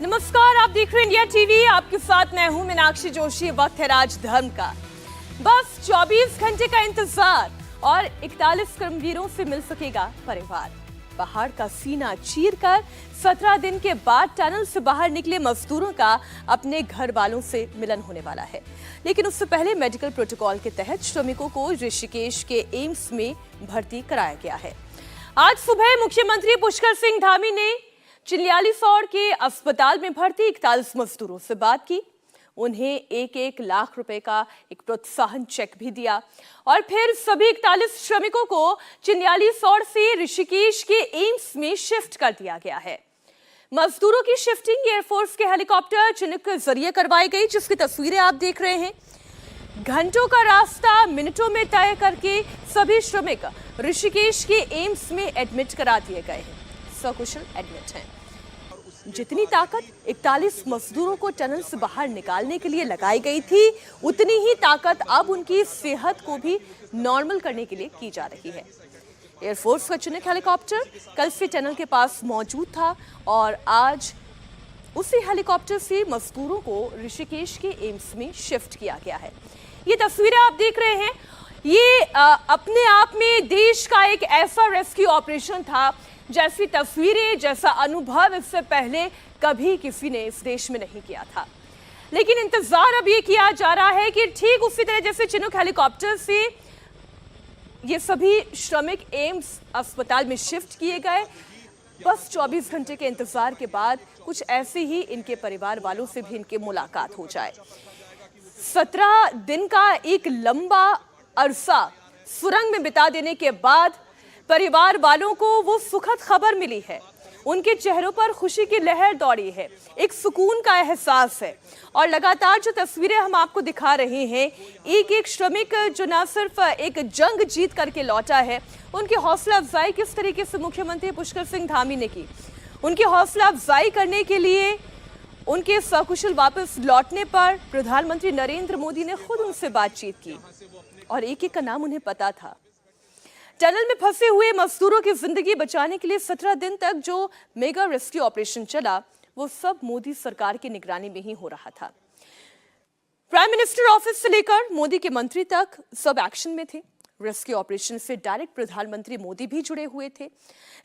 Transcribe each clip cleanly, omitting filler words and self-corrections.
नमस्कार, आप देख रहे हैं इंडिया टीवी। आपके साथ मैं हूं मीनाक्षी जोशी। वक्त है राजधर्म का। बस 24 घंटे का इंतजार और 41 कर्मवीरों से मिल सकेगा परिवार। पहाड़ का सीना चीरकर 17 दिन के बाद टनल से बाहर निकले मजदूरों का अपने घर वालों से मिलन होने वाला है। लेकिन उससे पहले मेडिकल प्रोटोकॉल के तहत श्रमिकों को ऋषिकेश के एम्स में भर्ती कराया गया है। आज सुबह मुख्यमंत्री पुष्कर सिंह धामी ने चिन्यालीसौड़ के अस्पताल में भर्ती 41 मजदूरों से बात की। उन्हें 1-1 लाख रुपए का एक प्रोत्साहन चेक भी दिया और फिर सभी 41 श्रमिकों को चिन्यालीसौड़ से ऋषिकेश के एम्स में शिफ्ट कर दिया गया है। मजदूरों की शिफ्टिंग एयरफोर्स के हेलीकॉप्टर चिनूक के जरिए करवाई गई, जिसकी तस्वीरें आप देख रहे हैं। घंटों का रास्ता मिनटों में तय करके सभी श्रमिक ऋषिकेश के एम्स में एडमिट करा दिए गए हैं। सकुशल एडमिट हैं। जितनी ताकत 41 मजदूरों को टनल से बाहर निकालने के लिए लगाई गई थी, उतनी ही ताकत अब उनकी सेहत को भी नॉर्मल करने के लिए की जा रही है। एयरफोर्स का चिनूक हेलीकॉप्टर कल से टनल के पास मौजूद था और आज उसी हेलीकॉप्टर से मजदूरों को ऋषिकेश के एम्स में शिफ्ट किया गया है। ये तस्वीरें आप देख रहे हैं। ये अपने आप में देश का एक ऐसा रेस्क्यू ऑपरेशन था जैसी तस्वीरें, जैसा अनुभव इससे पहले कभी किसी ने इस देश में नहीं किया था। लेकिन इंतजार अब ये किया जा रहा है कि ठीक उसी तरह जैसे चिनूक हेलीकॉप्टर से ये सभी श्रमिक एम्स अस्पताल में शिफ्ट किए गए, बस 24 घंटे के इंतजार के बाद कुछ ऐसे ही इनके परिवार वालों से भी इनकी मुलाकात हो जाए। 17 दिन का एक लंबा अरसा सुरंग में बिता देने के बाद परिवार वालों को वो सुखद खबर मिली है। उनके चेहरों पर खुशी की लहर दौड़ी है, एक सुकून का एहसास है। और लगातार जो तस्वीरें हम आपको दिखा रहे हैं, एक श्रमिक जो न सिर्फ एक जंग जीत करके लौटा है, उनकी हौसला अफजाई किस तरीके से मुख्यमंत्री पुष्कर सिंह धामी ने की। उनकी हौसला अफजाई करने के लिए उनके सकुशल वापस लौटने पर प्रधानमंत्री नरेंद्र मोदी ने खुद उनसे बातचीत की और एक का नाम उन्हें पता था। टनल में फंसे हुए मजदूरों की जिंदगी बचाने के लिए 17 दिन तक जो मेगा रेस्क्यू ऑपरेशन चला, वो सब मोदी सरकार की निगरानी में ही हो रहा था। प्राइम मिनिस्टर ऑफिस से लेकर मोदी के मंत्री तक सब एक्शन में थे। रेस्क्यू ऑपरेशन से डायरेक्ट प्रधानमंत्री मोदी भी जुड़े हुए थे।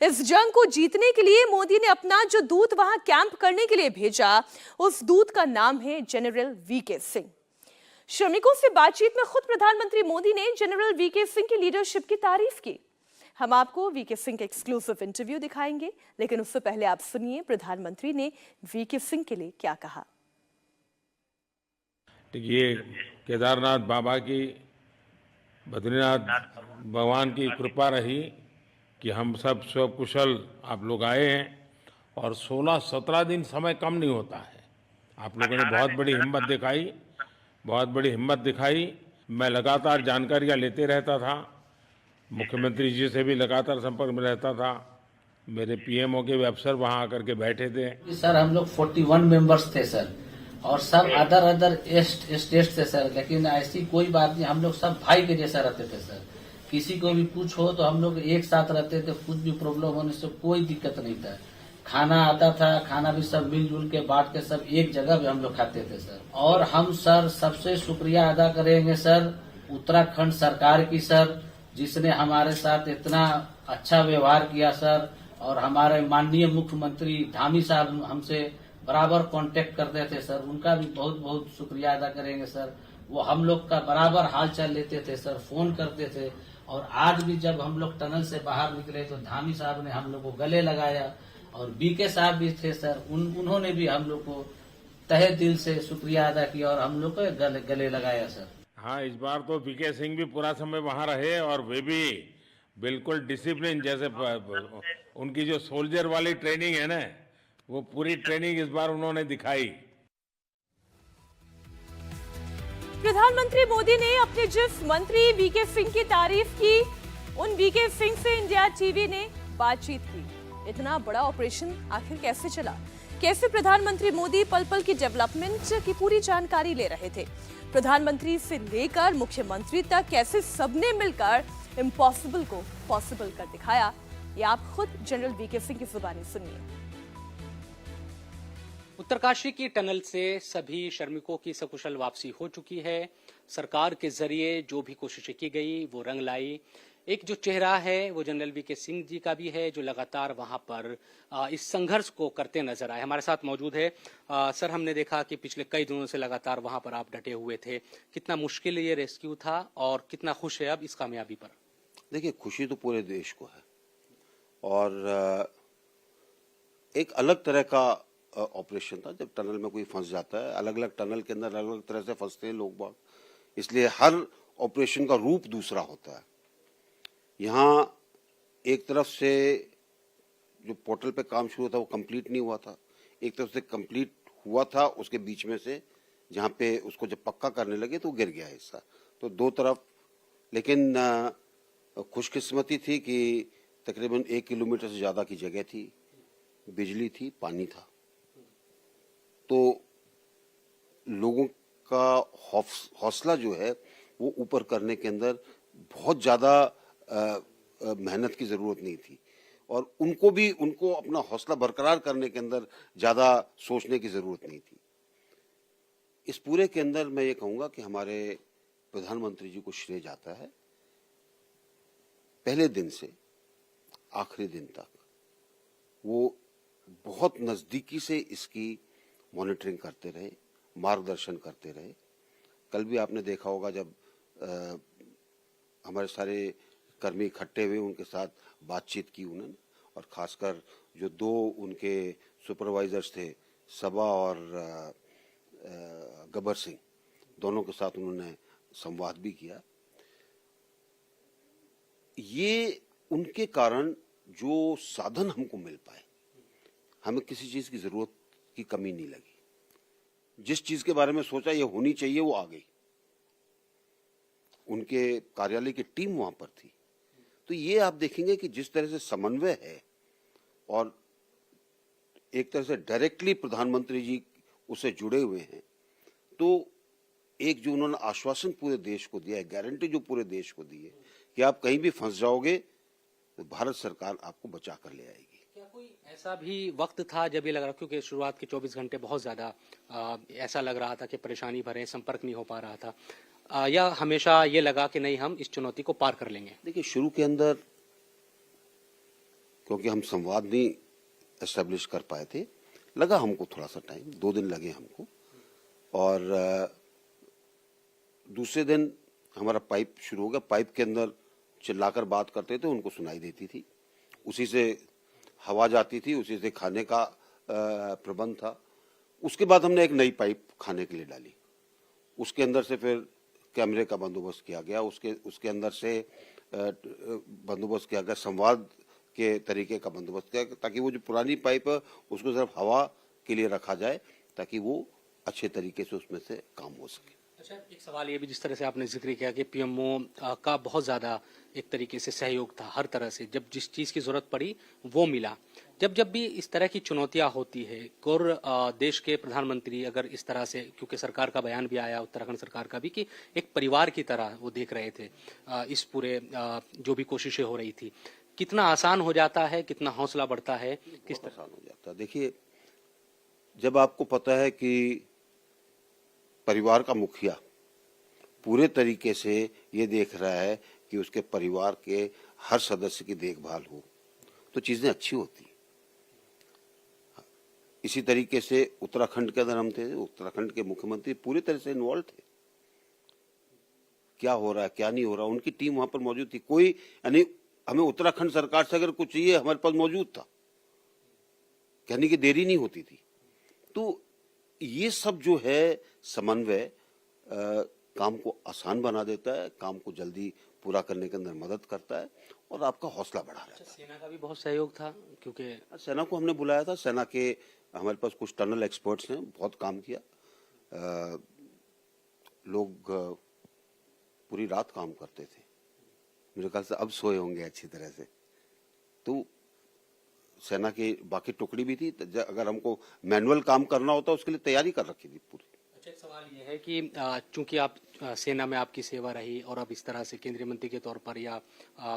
इस जंग को जीतने के लिए मोदी ने अपना जो दूत वहां कैंप करने के लिए भेजा, उस दूत का नाम है जनरल वीके सिंह। श्रमिकों से बातचीत में खुद प्रधानमंत्री मोदी ने जनरल वीके सिंह की लीडरशिप की तारीफ की। हम आपको वीके सिंह का एक्सक्लूसिव इंटरव्यू दिखाएंगे, लेकिन उससे पहले आप सुनिए प्रधानमंत्री ने वीके सिंह के लिए क्या कहा। ये केदारनाथ बाबा की, बद्रीनाथ भगवान की कृपा रही कि हम सब स्वकुशल आप लोग आए हैं और 16-17 दिन समय कम नहीं होता है। आप लोगों ने बहुत बड़ी हिम्मत दिखाई, बहुत बड़ी हिम्मत दिखाई। मैं लगातार जानकारियां लेते रहता था, मुख्यमंत्री जी से भी लगातार संपर्क में रहता था। मेरे पीएमओ के भी अफसर वहां आकर के बैठे थे। सर हम लोग 41 मेंबर्स थे सर, और सब अदर स्टेट थे सर, लेकिन ऐसी कोई बात नहीं, हम लोग सब भाई के जैसा रहते थे सर। किसी को भी कुछ हो तो हम लोग एक साथ रहते थे, कुछ भी प्रॉब्लम होने से कोई दिक्कत नहीं था। खाना आता था, खाना भी सब मिलजुल के बांट के सब एक जगह भी हम लोग खाते थे सर। और हम सर सबसे शुक्रिया अदा करेंगे सर उत्तराखंड सरकार की सर, जिसने हमारे साथ इतना अच्छा व्यवहार किया सर। और हमारे माननीय मुख्यमंत्री धामी साहब हमसे बराबर कांटेक्ट करते थे सर, उनका भी बहुत बहुत शुक्रिया अदा करेंगे सर। वो हम लोग का बराबर हाल चाल लेते थे सर, फोन करते थे। और आज भी जब हम लोग टनल से बाहर निकले तो धामी साहब ने हम लोग को गले लगाया, और बीके साहब भी थे सर, उन्होंने भी हम लोग को तहे दिल से शुक्रिया अदा किया और हम लोग को गले लगाया सर। हाँ, इस बार तो बीके सिंह भी पूरा समय वहां रहे और वे भी बिल्कुल डिसिप्लिन, जैसे उनकी जो सोल्जर वाली ट्रेनिंग है ना, वो पूरी ट्रेनिंग इस बार उन्होंने दिखाई। प्रधानमंत्री मोदी ने अपने जिस मंत्री वीके सिंह की तारीफ की, उन वीके सिंह से इंडिया टीवी ने बातचीत की। इतना बड़ा ऑपरेशन आखिर कैसे चला, कैसे प्रधानमंत्री मोदी पल पल की डेवलपमेंट की पूरी जानकारी ले रहे थे। प्रधानमंत्री से लेकर मुख्यमंत्री तक कैसे सबने मिलकर इम्पॉसिबल को पॉसिबल कर दिखाया, ये आप खुद जनरल वीके सिंह की जुबानी सुनिए। उत्तरकाशी की टनल से सभी श्रमिकों की सकुशल वापसी हो चुकी है। सरकार के जरिए जो भी कोशिशें की गई वो रंग लाई। एक जो चेहरा है वो जनरल वीके सिंह जी का भी है, जो लगातार वहां पर इस संघर्ष को करते नजर आए। हमारे साथ मौजूद है सर। हमने देखा कि पिछले कई दिनों से लगातार वहां पर आप डटे हुए थे। कितना मुश्किल ये रेस्क्यू था और कितना खुश है अब इस कामयाबी पर? देखिए, खुशी तो पूरे देश को है और एक अलग तरह का ऑपरेशन था। जब टनल में कोई फंस जाता है, अलग अलग टनल के अंदर अलग अलग तरह से फंसते हैं लोग बाग, इसलिए हर ऑपरेशन का रूप दूसरा होता है। यहाँ एक तरफ से जो पोर्टल पे काम शुरू था वो कंप्लीट नहीं हुआ था, एक तरफ से कंप्लीट हुआ था, उसके बीच में से जहाँ पे उसको जब पक्का करने लगे तो गिर गया हिस्सा। तो दो तरफ, लेकिन खुशकिस्मती थी कि तकरीबन 1 किलोमीटर से ज्यादा की जगह थी, बिजली थी, पानी था, तो लोगों का हौसला जो है वो ऊपर करने के अंदर बहुत ज्यादा मेहनत की जरूरत नहीं थी और उनको अपना हौसला बरकरार करने के अंदर ज्यादा सोचने की जरूरत नहीं थी। इस पूरे के अंदर मैं ये कहूंगा कि हमारे प्रधानमंत्री जी को श्रेय जाता है। पहले दिन से आखिरी दिन तक वो बहुत नजदीकी से इसकी मॉनिटरिंग करते रहे, मार्गदर्शन करते रहे। कल भी आपने देखा होगा जब हमारे सारे कर्मी इकट्ठे हुए, उनके साथ बातचीत की उन्होंने, और खासकर जो दो उनके सुपरवाइजर्स थे, सबा और गब्बर सिंह, दोनों के साथ उन्होंने संवाद भी किया। ये उनके कारण जो साधन हमको मिल पाए, हमें किसी चीज की जरूरत की कमी नहीं लगी। जिस चीज के बारे में सोचा ये होनी चाहिए वो आ गई। उनके कार्यालय की टीम वहां पर थी। तो ये आप देखेंगे कि जिस तरह से समन्वय है और एक तरह से डायरेक्टली प्रधानमंत्री जी उससे जुड़े हुए हैं, तो एक जो उन्होंने आश्वासन पूरे देश को दिया है, गारंटी जो पूरे देश को दी है कि आप कहीं भी फंस जाओगे तो भारत सरकार आपको बचा कर ले आएगी। क्या कोई ऐसा भी वक्त था जब ये लग रहा, क्योंकि शुरुआत के 24 घंटे बहुत ज्यादा ऐसा लग रहा था कि परेशानी भरे, संपर्क नहीं हो पा रहा था, या हमेशा ये लगा कि नहीं हम इस चुनौती को पार कर लेंगे? देखिए, शुरू के अंदर क्योंकि हम संवाद नहीं एस्टेब्लिश कर पाए थे, लगा हमको थोड़ा सा टाइम, 2 दिन लगे हमको। और दूसरे दिन हमारा पाइप शुरू हो गया। पाइप के अंदर चिल्लाकर बात करते थे, उनको सुनाई देती थी, उसी से हवा जाती थी, उसी से खाने का प्रबंध था। उसके बाद हमने एक नई पाइप खाने के लिए डाली, उसके अंदर से फिर कैमरे का बंदोबस्त किया गया, उसके अंदर से बंदोबस्त किया गया, संवाद के तरीके का बंदोबस्त किया, ताकि वो जो पुरानी पाइप है उसको सिर्फ हवा के लिए रखा जाए ताकि वो अच्छे तरीके से उसमें से काम हो सके। अच्छा, एक सवाल ये भी, जिस तरह से आपने जिक्र किया कि पीएमओ का बहुत ज्यादा एक तरीके से सहयोग था हर तरह से, जब जिस चीज की जरूरत पड़ी वो मिला। जब भी इस तरह की चुनौतियां होती है और देश के प्रधानमंत्री अगर इस तरह से, क्योंकि सरकार का बयान भी आया, उत्तराखंड सरकार का भी, कि एक परिवार की तरह वो देख रहे थे इस पूरे जो भी कोशिशें हो रही थी, कितना आसान हो जाता है, कितना हौसला बढ़ता है, किस तरह आसान हो जाता है? देखिए, जब आपको पता है कि परिवार का मुखिया पूरे तरीके से ये देख रहा है कि उसके परिवार के हर सदस्य की देखभाल हो, तो चीजें अच्छी होती हैं। इसी तरीके से उत्तराखंड के अंदर हम थे, उत्तराखंड के मुख्यमंत्री पूरी तरह से इन्वॉल्व थे, क्या हो रहा है क्या नहीं हो रहा, उनकी टीम वहां पर मौजूद थी। कोई, यानी हमें उत्तराखंड सरकार से अगर कुछ चाहिए हमारे पास मौजूद था, कहने की देरी नहीं होती थी। तो ये सब जो है समन्वय काम को आसान बना देता है, काम को जल्दी पूरा करने के अंदर मदद करता है और आपका हौसला बढ़ा रहता है। सेना का भी बहुत सहयोग था, क्योंकि सेना को हमने बुलाया था। सेना के हमारे पास कुछ टनल एक्सपर्ट्स हैं, बहुत काम किया। लोग पूरी रात काम करते थे, मेरे ख्याल से अब सोए होंगे अच्छी तरह से। तो सेना की बाकी टुकड़ी भी थी, अगर हमको मैनुअल काम करना होता उसके लिए तैयारी कर रखी थी पूरी। अच्छा, एक सवाल सवाल ये है कि चूंकि आप सेना में आपकी सेवा रही और अब इस तरह से केंद्रीय मंत्री के तौर पर या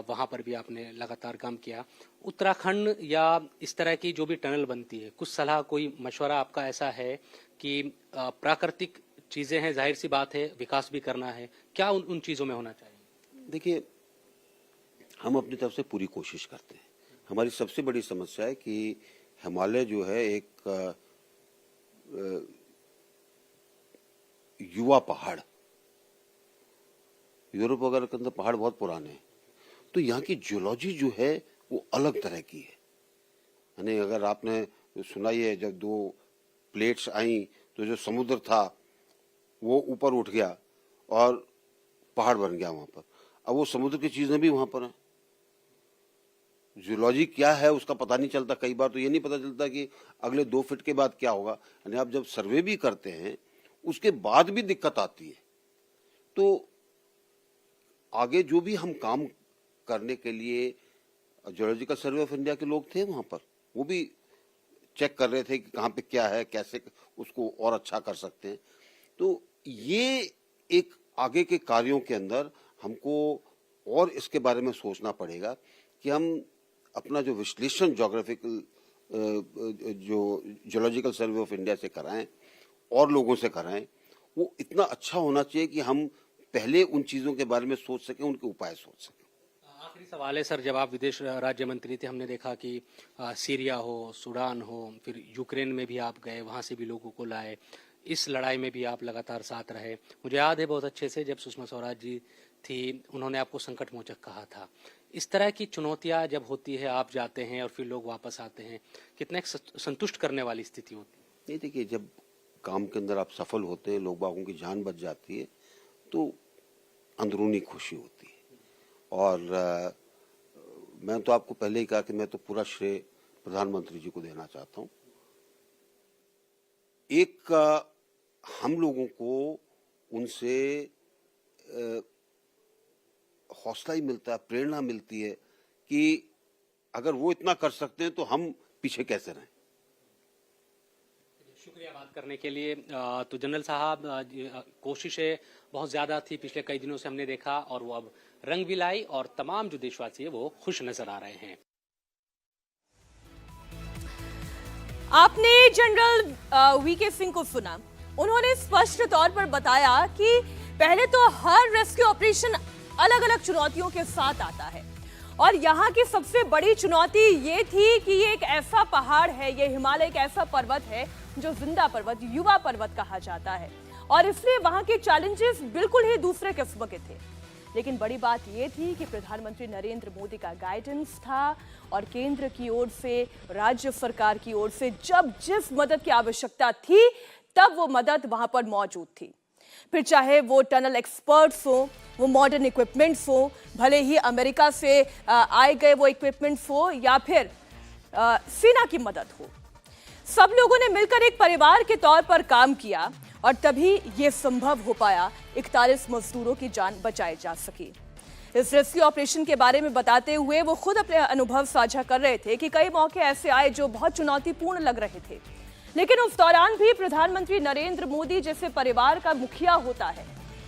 वहां पर भी आपने लगातार काम किया, उत्तराखंड या इस तरह की जो भी टनल बनती है, कुछ सलाह कोई मशवरा आपका ऐसा है कि प्राकृतिक चीजें हैं, जाहिर सी बात है विकास भी करना है, क्या उन चीजों में होना चाहिए? देखिए, हम अपनी तरफ से पूरी कोशिश करते हैं। हमारी सबसे बड़ी समस्या है कि हिमालय जो है एक युवा पहाड़, यूरोप वगैरह के अंदर पहाड़ बहुत पुराने हैं, तो यहाँ की जियोलॉजी जो है वो अलग तरह की है। यानी अगर आपने सुना ही है, जब दो प्लेट्स आई तो जो समुद्र था वो ऊपर उठ गया और पहाड़ बन गया वहां पर। अब वो समुद्र की चीजें भी वहां पर हैं। जियोलॉजी क्या है उसका पता नहीं चलता। कई बार तो ये नहीं पता चलता कि अगले 2 फीट के बाद क्या होगा। यानी आप जब सर्वे भी करते हैं उसके बाद भी दिक्कत आती है। तो आगे जो भी हम काम करने के लिए जियोलॉजिकल सर्वे ऑफ इंडिया के लोग थे वहां पर, वो भी चेक कर रहे थे कि कहाँ पे क्या है, कैसे उसको और अच्छा कर सकते हैं। तो ये एक आगे के कार्यों के अंदर हमको और इसके बारे में सोचना पड़ेगा कि हम अपना जो विश्लेषण ज्योग्राफिकल जो जियोलॉजिकल सर्वे ऑफ इंडिया से कराएं और लोगों से कराएं, वो इतना अच्छा होना चाहिए कि हम पहले उन चीजों के बारे में सोच सकें, उनके उपाय सोच सकें। आखिरी सवाल है सर, जब आप विदेश राज्य मंत्री थे, हमने देखा कि सीरिया हो, सूडान हो, फिर यूक्रेन में भी आप गए, वहां से भी लोगों को लाए, इस लड़ाई में भी आप लगातार साथ रहे। मुझे याद है बहुत अच्छे से जब सुषमा स्वराज जी थी, उन्होंने आपको संकट मोचक कहा था। इस तरह की चुनौतियां जब होती है, आप जाते हैं और फिर लोग वापस आते हैं, कितना एक संतुष्ट करने वाली स्थिति होती है? नहीं, देखिए, जब काम के अंदर आप सफल होते हैं, लोग बागों की जान बच जाती है, तो अंदरूनी खुशी होती है। और मैं तो आपको पहले ही कहा कि मैं तो पूरा श्रेय प्रधानमंत्री जी को देना चाहता हूं। एक हम लोगों को उनसे हौसला ही मिलता है, प्रेरणा मिलती है कि अगर वो इतना कर सकते हैं तो हम पीछे कैसे रहें। शुक्रिया बात करने के लिए। तो जनरल साहब, कोशिशें बहुत ज्यादा थी पिछले कई दिनों से, हमने देखा, और वो अब रंग भी लाई और तमाम जो देशवासी है वो खुश नजर आ रहे हैं। आपने जनरल वीके सिंह को सुना। उन्होंने स्पष्ट तौर पर बताया कि पहले तो हर रेस्क्यू ऑपरेशन अलग अलग चुनौतियों के साथ आता है, और यहाँ की सबसे बड़ी चुनौती ये थी कि ये एक ऐसा पहाड़ है, ये हिमालय एक ऐसा पर्वत है जो जिंदा पर्वत, युवा पर्वत कहा जाता है, और इसलिए वहां के चैलेंजेस बिल्कुल ही दूसरे किस्म के थे। लेकिन बड़ी बात यह थी कि प्रधानमंत्री नरेंद्र मोदी का गाइडेंस था, और केंद्र की ओर से, राज्य सरकार की ओर से जब जिस मदद की आवश्यकता थी तब वो मदद वहां पर मौजूद थी। फिर चाहे वो टनल एक्सपर्ट्स हो, वो मॉडर्न इक्विपमेंट्स हो, भले ही अमेरिका से आए गए वो इक्विपमेंट्स हो, या फिर सेना की मदद हो, सब लोगों ने मिलकर एक परिवार के तौर पर काम किया, और तभी ये संभव हो पाया 41 मजदूरों की जान बचाई जा सकी। इस रेस्क्यू ऑपरेशन के बारे में बताते हुए वो खुद अपने अनुभव साझा कर रहे थे कि कई मौके ऐसे आए जो बहुत चुनौतीपूर्ण लग रहे थे, लेकिन उस दौरान भी प्रधानमंत्री नरेंद्र मोदी जैसे परिवार का मुखिया होता है,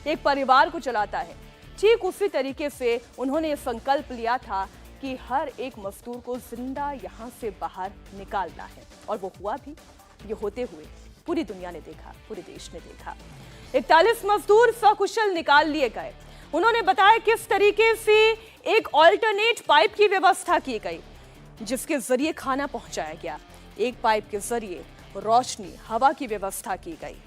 एक परिवार को चलाता है, ठीक उसी तरीके से उन्होंने ये संकल्प लिया था कि हर एक मजदूर को जिंदा यहां से बाहर निकालना है, और वो हुआ भी। ये होते हुए पूरी दुनिया ने देखा, पूरे देश ने देखा। 41 मजदूर सकुशल निकाल लिए गए। उन्होंने बताया किस तरीके से एक ऑल्टरनेट पाइप की व्यवस्था की गई, जिसके जरिए खाना पहुंचाया गया। एक पाइप के जरिए रोशनी, हवा की व्यवस्था की गई,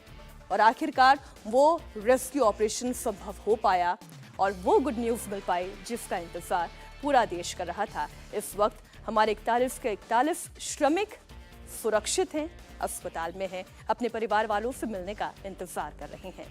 और आखिरकार वो रेस्क्यू ऑपरेशन संभव हो पाया, और वो गुड न्यूज मिल पाई जिसका इंतजार पूरा देश कर रहा था। इस वक्त हमारे 41 के 41 श्रमिक सुरक्षित हैं, अस्पताल में हैं, अपने परिवार वालों से मिलने का इंतजार कर रहे हैं।